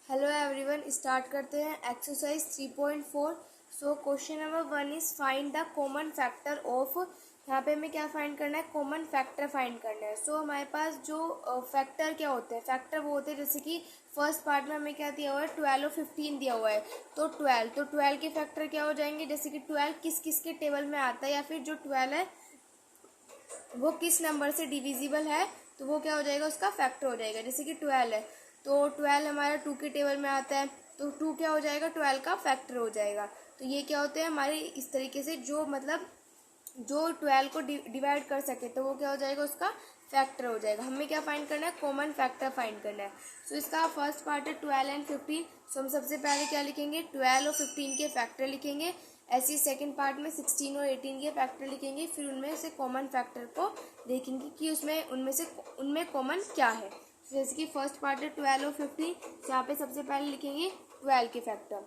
Hello everyone, start करते हैं exercise 3.4। So question number 1 is find the common factor of. यहाँ पे हमें क्या फाइंड करना है? कॉमन फैक्टर फाइंड करना है। सो हमारे पास जो फैक्टर क्या होते हैं, फैक्टर वो होते हैं जैसे कि फर्स्ट पार्ट में हमें क्या दिया हुआ है, 12 और 15 दिया हुआ है। तो 12 के फैक्टर क्या हो जाएंगे? जैसे कि 12 किस किस के टेबल में आता है, या फिर जो 12 है वो किस नंबर से डिविजिबल है, तो वो क्या हो जाएगा, उसका फैक्टर हो जाएगा। जैसे कि 12 है तो 12 हमारा 2 के टेबल में आता है, तो 2 क्या हो जाएगा, 12 का फैक्टर हो जाएगा। तो ये क्या होते हैं हमारे इस तरीके से, जो मतलब जो 12 को डिवाइड कर सके तो वो क्या हो जाएगा, उसका फैक्टर हो जाएगा। हमें क्या फाइंड करना है? कॉमन फैक्टर फाइंड करना है। सो इसका फर्स्ट पार्ट है 12 एंड 15। सो हम सबसे पहले क्या लिखेंगे? 12 और 15 के फैक्टर लिखेंगे। ऐसे ही सेकेंड पार्ट में 16 और 18 के फैक्टर लिखेंगे। फिर उनमें से कॉमन फैक्टर को देखेंगे कि उनमें कॉमन क्या है। जैसे कि फर्स्ट पार्ट है 12 और 15, यहाँ पे सबसे पहले लिखेंगे 12 के फैक्टर।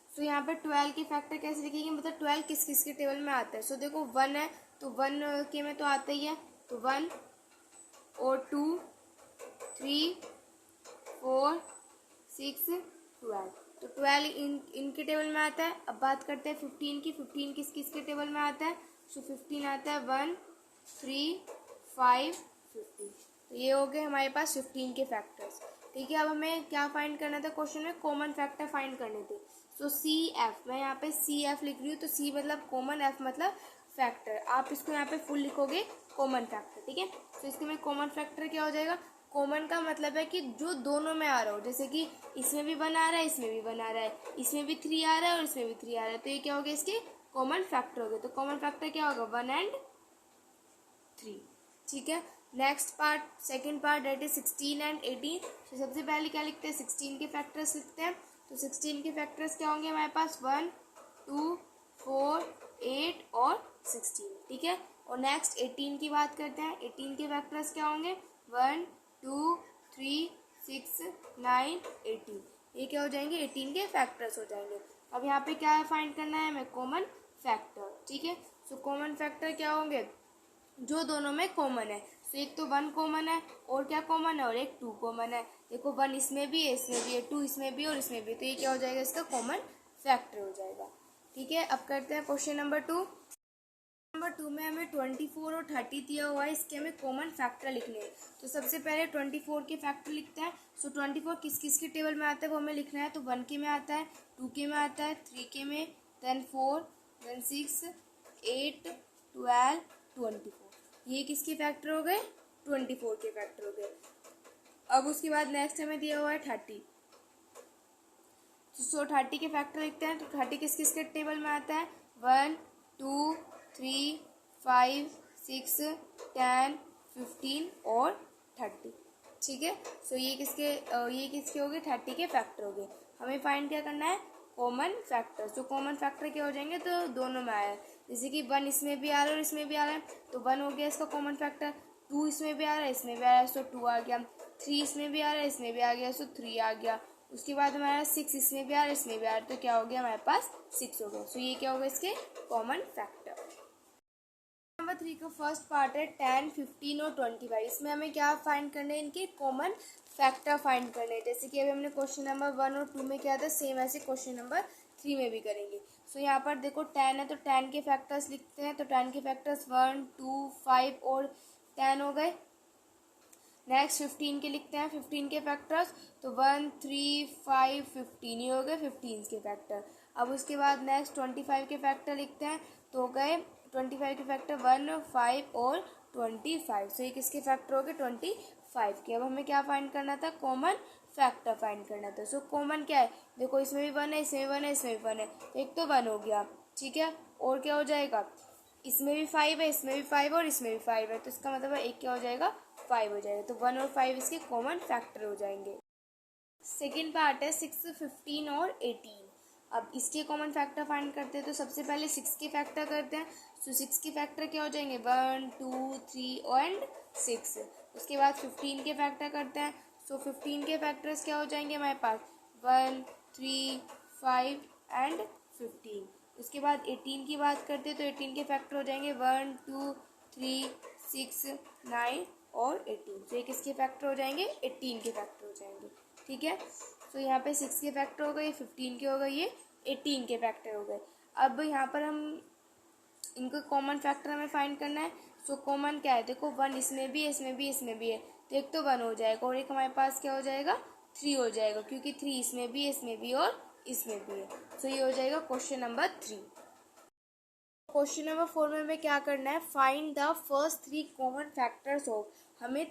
तो यहाँ पे 12 के फैक्टर कैसे लिखेंगे, मतलब 12 किस किस के टेबल में आता है। सो देखो 1 है तो 1 के में तो आता ही है, तो 1 और 2 3 4 6 12, तो 12 इनके टेबल में आता है। अब बात करते हैं 15 की। 15 किस किस के टेबल में आता है? सो 15 आता है 1 3 5 15। तो ये हो गए हमारे पास 15 के फैक्टर्स। ठीक है, अब हमें क्या फाइंड करना था क्वेश्चन में? कॉमन फैक्टर फाइंड करने थे। सो सी एफ, मैं यहाँ पे सी एफ लिख रही हूँ। तो सी मतलब कॉमन, एफ मतलब फैक्टर। आप इसको यहाँ पे फुल लिखोगे कॉमन फैक्टर। ठीक है, तो इसके में कॉमन फैक्टर क्या हो जाएगा? कॉमन का मतलब है कि जो दोनों में आ रहा हो, जैसे कि इसमें भी 1 आ रहा है, इसमें भी 1 आ रहा है, इसमें भी 3 आ रहा है और इसमें भी 3 आ रहा है, तो ये क्या हो गया, इसके कॉमन फैक्टर हो गए। तो कॉमन फैक्टर क्या होगा? 1 एंड 3। ठीक है, next part, second part, date is 16 and 18। तो सबसे पहले क्या लिखते हैं? 16 के फैक्टर्स लिखते हैं। तो 16 के फैक्टर्स क्या होंगे हमारे पास? 1 2 4 8 और 16। ठीक है, और नेक्स्ट 18 की बात करते हैं। 18 के फैक्टर्स क्या होंगे? 1 2 3 6 9 18। ये क्या हो जाएंगे? 18 के फैक्टर्स हो जाएंगे। अब यहाँ पे क्या फाइंड करना है हमें? Common factor. ठीक है, सो कॉमन फैक्टर क्या होंगे? जो दोनों में कॉमन है। तो एक तो 1 कॉमन है, और क्या कॉमन है? और एक 2 कॉमन है। देखो 1 इसमें भी है, इसमें भी है, 2 इसमें भी और इसमें भी, तो ये क्या हो जाएगा? इसका कॉमन फैक्टर हो जाएगा। ठीक है, अब करते हैं क्वेश्चन नंबर 2। नंबर 2 में हमें 24 और 30 दिया हुआ है, इसके हमें कॉमन फैक्टर लिखने हैं। तो सबसे पहले 24 के फैक्टर लिखते हैं। सो 24 किस किस के टेबल में आता है वो हमें लिखना है। तो 1 के में आता है, 2 के में आता है, 3 के में, देन 4, देन 6 8 12 24। ये किसके फैक्टर हो गए? 24 के फैक्टर हो गए। अब उसके बाद नेक्स्ट हमें दिया हुआ है 30। सो 30 के फैक्टर लिखते हैं। तो 30 किस किस के टेबल में आता है? 1 2 3 5 6 10 15 और 30। ठीक है, सो ये किसके हो गए? 30 के फैक्टर हो गए। हमें फाइंड क्या करना है? Common factor. तो कॉमन फैक्टर क्या हो जाएंगे? तो दोनों में आया है, जैसे कि 1 इसमें भी आ रहा है और इसमें भी आ रहा है, तो 1 हो गया इसका कॉमन फैक्टर। 2 इसमें भी आ रहा है, इसमें भी आ रहा है, सो 2 आ गया। 3 इसमें भी आ रहा है, इसमें भी आ गया, सो 3 आ गया। उसके बाद हमारा 6 इसमें भी आ रहा है, इसमें भी आ रहा है, तो क्या हो गया हमारे पास? 6 हो गया। सो ये क्या होगा? इसके कॉमन फैक्टर। नंबर 3 का फर्स्ट पार्ट है 10 15 और 25। इसमें हमें क्या फाइंड करने हैं? इनके कॉमन फैक्टर फाइंड करने हैं। जैसे कि अभी हमने क्वेश्चन नंबर 1 और 2 में किया था, सेम ऐसे क्वेश्चन नंबर 3 में भी करेंगे। सो यहाँ पर देखो 10 है तो 10 के फैक्टर्स लिखते हैं। तो 10 के फैक्टर्स 1 2 5 और 10 हो गए। नेक्स्ट 15 के लिखते हैं। 15 के फैक्टर्स तो 1 3 5 15, ये हो गए 15 के फैक्टर। अब उसके बाद नेक्स्ट 25 के फैक्टर लिखते हैं। तो हो गए 25 के फैक्टर 1 5 और 25। सो ये किसके फैक्टर हो गए? 25 के। अब हमें क्या फाइंड करना था? कॉमन फैक्टर फाइंड करना था। सो कॉमन क्या है? देखो इसमें भी 1 है, इसमें भी 1 है, इसमें भी 1 है, तो एक तो 1 हो गया। ठीक है, और क्या हो जाएगा? इसमें भी 5 है, इसमें भी 5 और इसमें भी 5 है, तो इसका मतलब है एक क्या हो जाएगा? 5 हो जाएगा। तो 1 और 5 इसके कॉमन फैक्टर हो जाएंगे। सेकेंड पार्ट है 6 15 और 18। अब इसके कॉमन फैक्टर फाइंड करते हैं। तो सबसे पहले 6 के फैक्टर करते हैं। सो 6 के फैक्टर क्या हो जाएंगे? 1 2 3 एंड 6। उसके बाद 15 के फैक्टर करते हैं। सो 15 के फैक्टर्स क्या हो जाएंगे हमारे पास? 1 3 5 एंड 15। उसके बाद 18 की बात करते हैं। तो 18 के फैक्टर हो जाएंगे 1 2 3 6 9 और 18। तो ये किसके फैक्टर हो जाएंगे, 18 के फैक्टर हो जाएंगे। ठीक है, तो यहाँ पे 6 के फैक्टर हो गए, 15 के हो गए, ये 18 के फैक्टर हो गए। अब यहाँ पर हम इनको कॉमन फैक्टर हमें फाइंड करना है। सो कॉमन क्या है, देखो 1 इसमें भी है, इसमें भी, इसमें भी है, तो एक तो 1 हो जाएगा और एक हमारे पास क्या हो जाएगा, 3 हो जाएगा, क्योंकि 3 इसमें भी है, इसमें भी और इसमें भी है। सो ये हो जाएगा क्वेश्चन नंबर 3। क्वेश्चन नंबर 4 में हमें क्या करना है, find the first 3 common factors of. हमें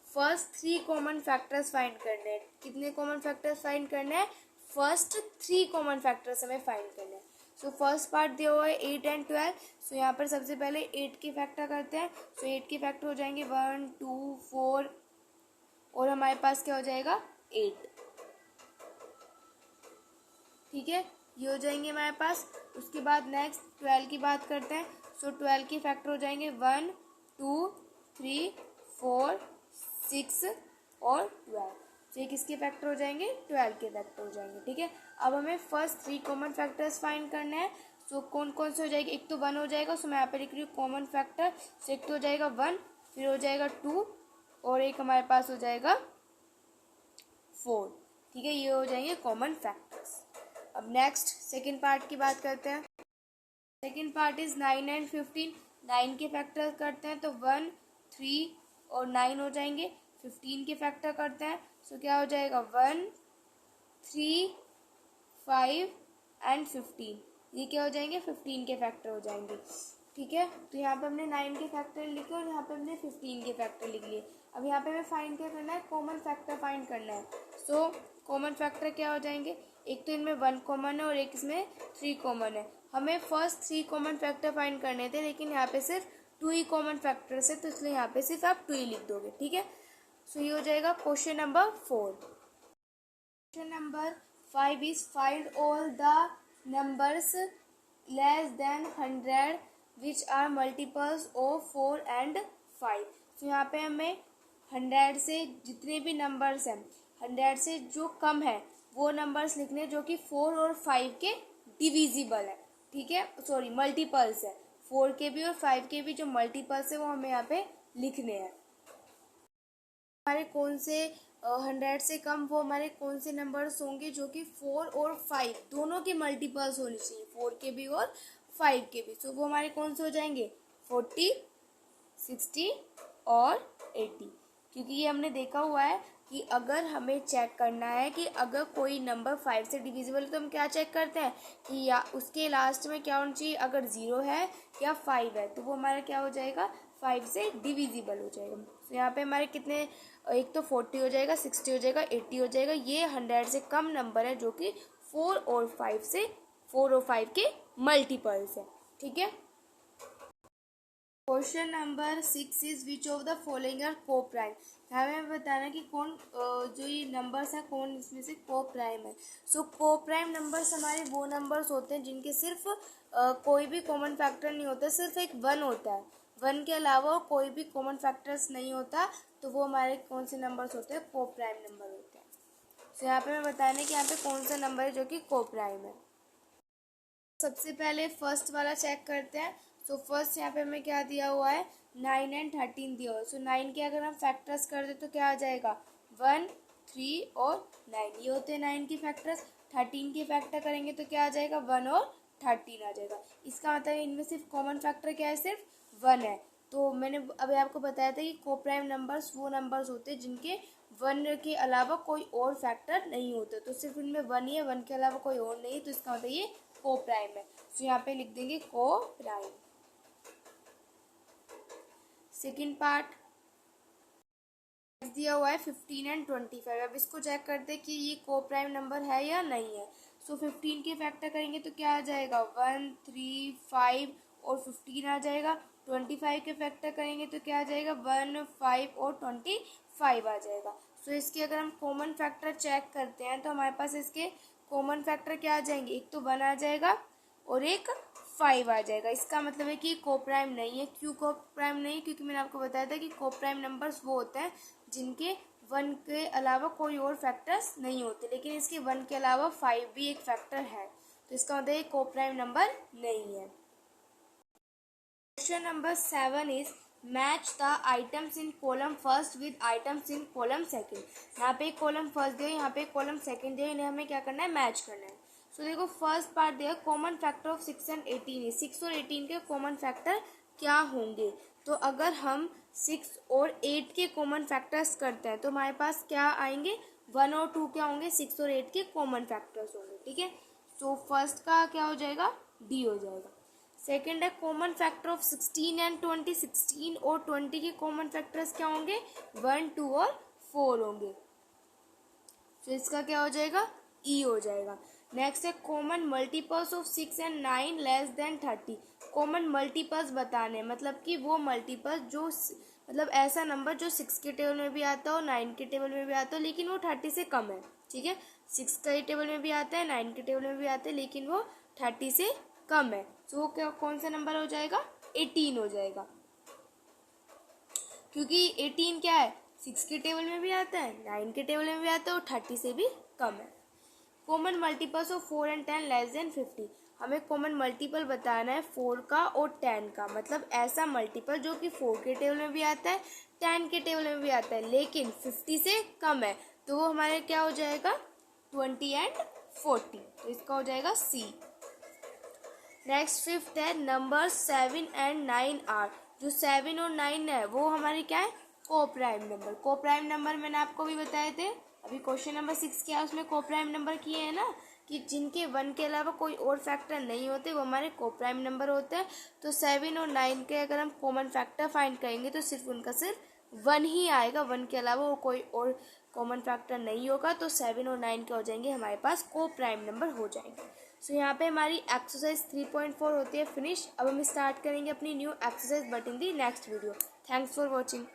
फर्स्ट 3 कॉमन फैक्टर्स फाइंड करने हैं। कितने कॉमन फैक्टर्स फाइंड करने हैं, फर्स्ट 3 कॉमन फैक्टर्स हमें फाइंड करने हैं। सो फर्स्ट पार्ट दिया हुआ है 8 एंड 12। सो यहाँ पर सबसे पहले 8 के फैक्टर करते हैं। सो 8 के फैक्टर हो जाएंगे 1 2 4 और हमारे पास क्या हो जाएगा 8। ठीक है, ये हो जाएंगे हमारे पास। उसके बाद नेक्स्ट 12 की बात करते हैं। सो 12 के फैक्टर हो जाएंगे 1 2 3 4 6 और 12। तो ये किसके फैक्टर हो जाएंगे, 12 के फैक्टर हो जाएंगे। ठीक है, अब हमें फर्स्ट 3 कॉमन फैक्टर्स फाइंड करने हैं। सो कौन कौन से हो जाएंगे, एक तो 1 हो जाएगा। सो मैं यहाँ पे लिख रही हूँ कॉमन फैक्टर। सो एक तो हो जाएगा 1, फिर हो जाएगा 2 और एक हमारे पास हो जाएगा 4। ठीक है, ये हो जाएंगे कॉमन फैक्टर्स। अब नेक्स्ट सेकेंड पार्ट की बात करते हैं। Second part is 9 and 15। 9 के फैक्टर करते हैं तो 1 3 और 9 हो जाएंगे। 15 के फैक्टर करते हैं सो क्या हो जाएगा 1 3 5 एंड 15। ये क्या हो जाएंगे, 15 के फैक्टर हो जाएंगे। ठीक है, तो यहाँ पे हमने 9 के फैक्टर लिखे और यहाँ पे हमने 15 के फैक्टर लिख लिए। अब यहाँ पे हमें फाइंड क्या करना है, कॉमन फैक्टर फाइंड करना है। सो कॉमन फैक्टर क्या हो जाएंगे, एक तो इनमें 1 कॉमन है और एक इसमें 3 कॉमन है। हमें फर्स्ट 3 कॉमन फैक्टर फाइंड करने थे, लेकिन यहाँ पे सिर्फ 2 ही कॉमन फैक्टर्स है, तो इसलिए यहाँ पे सिर्फ आप 2 ही लिख दोगे। ठीक है, सो ये हो जाएगा question number 4। Question number 5 is find all the numbers less than 100 which are multiples of 4 and 5। तो यहाँ पे हमें 100 से जितने भी नंबर्स हैं, 100 से जो कम है वो नंबर्स लिखने जो कि 4 और 5 के डिविजिबल है। ठीक है, सॉरी मल्टीपल्स है, 4 के भी और 5 के भी जो मल्टीपल्स है वो हमें यहाँ पे लिखने हैं। हमारे कौन से 100 से कम वो हमारे कौन से नंबर्स होंगे जो कि 4 और 5 दोनों के मल्टीपल्स होने चाहिए, 4 के भी और 5 के भी। सो वो हमारे कौन से हो जाएंगे 40 60 और 80। क्योंकि ये हमने देखा हुआ है कि अगर हमें चेक करना है कि अगर कोई नंबर 5 से डिविजिबल है तो हम क्या चेक करते हैं कि या उसके लास्ट में क्या होना चाहिए, अगर 0 है या 5 है तो वो हमारा क्या हो जाएगा 5 से डिविजिबल हो जाएगा। तो यहाँ पे हमारे कितने, एक तो 40 हो जाएगा, 60 हो जाएगा, 80 हो जाएगा। ये 100 से कम नंबर है जो कि 4 और 5 के मल्टीपल्स है। ठीक है, question number 6 is which of the following are coprime. हमें बताना कि कौन जो ये नंबर्स हैं कौन इसमें से को प्राइम है। सो को प्राइम नंबर्स हमारे वो नंबर्स होते हैं जिनके सिर्फ कोई भी कॉमन फैक्टर नहीं होता, सिर्फ एक 1 होता है, 1 के अलावा कोई भी कॉमन फैक्टर्स नहीं होता, तो वो हमारे कौन से नंबर्स होते हैं, को प्राइम नंबर होते हैं। सो यहाँ पे हमें बताना है कि यहाँ पे कौन सा नंबर है जो कि को प्राइम है। सबसे पहले फर्स्ट वाला चेक करते हैं। सो फर्स्ट यहाँ पे हमें क्या दिया हुआ है, 9 एंड 13 दिया हुआ है। सो 9 के अगर हम फैक्टर्स कर दे तो क्या आ जाएगा 1 3 और 9, ये होते हैं 9 के फैक्टर्स। 13 के फैक्टर करेंगे तो क्या आ जाएगा 1 और 13 आ जाएगा। इसका मतलब इनमें सिर्फ कॉमन फैक्टर क्या है, सिर्फ 1 है। तो मैंने अभी आपको बताया था कि को प्राइम नंबर्स वो नंबर्स होते हैं जिनके 1 के अलावा कोई और फैक्टर नहीं होते, तो सिर्फ इनमें 1 ही है, 1 के अलावा कोई और नहीं है, तो इसका मतलब ये को प्राइम है। तो यहाँ पे लिख देंगे को प्राइम। सेकेंड पार्ट दिया हुआ है 15 एंड 25। अब इसको चेक करते हैं कि ये को प्राइम नंबर है या नहीं है। सो 15 के फैक्टर करेंगे तो क्या आ जाएगा 1 3 5 और 15 आ जाएगा। 25 के फैक्टर करेंगे तो क्या आ जाएगा 1 5 और 25 आ जाएगा। सो इसके अगर हम कॉमन फैक्टर चेक करते हैं तो हमारे पास इसके कॉमन फैक्टर क्या आ जाएंगे, एक तो 1 आ जाएगा और एक 5 आ जाएगा। इसका मतलब है कि को प्राइम नहीं है। क्यों को प्राइम नहीं है, क्योंकि मैंने आपको बताया था कि को प्राइम नंबर्स वो होते हैं जिनके 1 के अलावा कोई और फैक्टर्स नहीं होते, लेकिन इसके 1 के अलावा 5 भी एक फैक्टर है, तो इसका मतलब ये को प्राइम नंबर नहीं है। Question number 7 is match the items in column first with items in column second. यहाँ पे एक कॉलम फर्स्ट दिया, यहाँ पे एक कॉलम सेकंड दिया, इन्हें हमें क्या करना है, मैच करना है। सो देखो फर्स्ट पार्ट दिया कॉमन फैक्टर ऑफ 6 एंड 18 है। 6 और 18 के कॉमन फैक्टर क्या होंगे, तो अगर हम 6 और 8 के कॉमन फैक्टर्स करते हैं तो हमारे पास क्या आएंगे, 1 और 2 क्या होंगे, 6 और 8 के कॉमन फैक्टर्स होंगे। ठीक है, तो फर्स्ट का क्या हो जाएगा, डी हो जाएगा। सेकेंड है कॉमन फैक्टर ऑफ 16 एंड 20। 16 और 20 के कॉमन फैक्टर्स क्या होंगे, 1, 2 और 4 होंगे। तो इसका क्या हो जाएगा, ई हो जाएगा। नेक्स्ट है common multiples of 6 and 9 less than 30। Common multiples बताने, मतलब कि वो मल्टीपल्स जो मतलब ऐसा नंबर जो 6 के टेबल में भी आता हो, 9 के टेबल में भी आता हो, लेकिन वो 30 से कम है। ठीक है, 6 के टेबल में भी आता है, 9 के टेबल में भी आता है, लेकिन वो 30 से कम है। तो वो क्या, कौन सा नंबर हो जाएगा, 18 हो जाएगा, क्योंकि 18 क्या है, 6 के टेबल में भी आता है, 9 के टेबल में भी आता है, और 30 से भी कम है। Common multiples of 4 and 10 less than 50। हमें कॉमन मल्टीपल बताना है 4 का और 10 का, मतलब ऐसा मल्टीपल जो कि 4 के टेबल में भी आता है, 10 के टेबल में भी आता है, लेकिन 50 से कम है, तो वो हमारे क्या हो जाएगा, 20 एंड 40। तो इसका हो जाएगा सी। नेक्स्ट फिफ्थ है नंबर 7 एंड 9 आर। जो 7 और 9 है वो हमारे क्या है, को प्राइम नंबर। को प्राइम नंबर मैंने आपको भी बताए थे, अभी क्वेश्चन नंबर 6 क्या है उसमें को प्राइम नंबर किए हैं ना, कि जिनके 1 के अलावा कोई और फैक्टर नहीं होते वो हमारे को प्राइम नंबर होते हैं। तो 7 और 9 के अगर हम कॉमन फैक्टर फाइंड करेंगे तो सिर्फ उनका सिर्फ 1 ही आएगा, 1 के अलावा वो कोई और कॉमन फैक्टर नहीं होगा। तो 7 और 9 के हो जाएंगे हमारे पास, को प्राइम नंबर हो जाएंगे। सो यहाँ पे हमारी एक्सरसाइज 3.4 होती है फिनिश। अब हम स्टार्ट करेंगे अपनी new exercise but in the next video. Thanks for watching.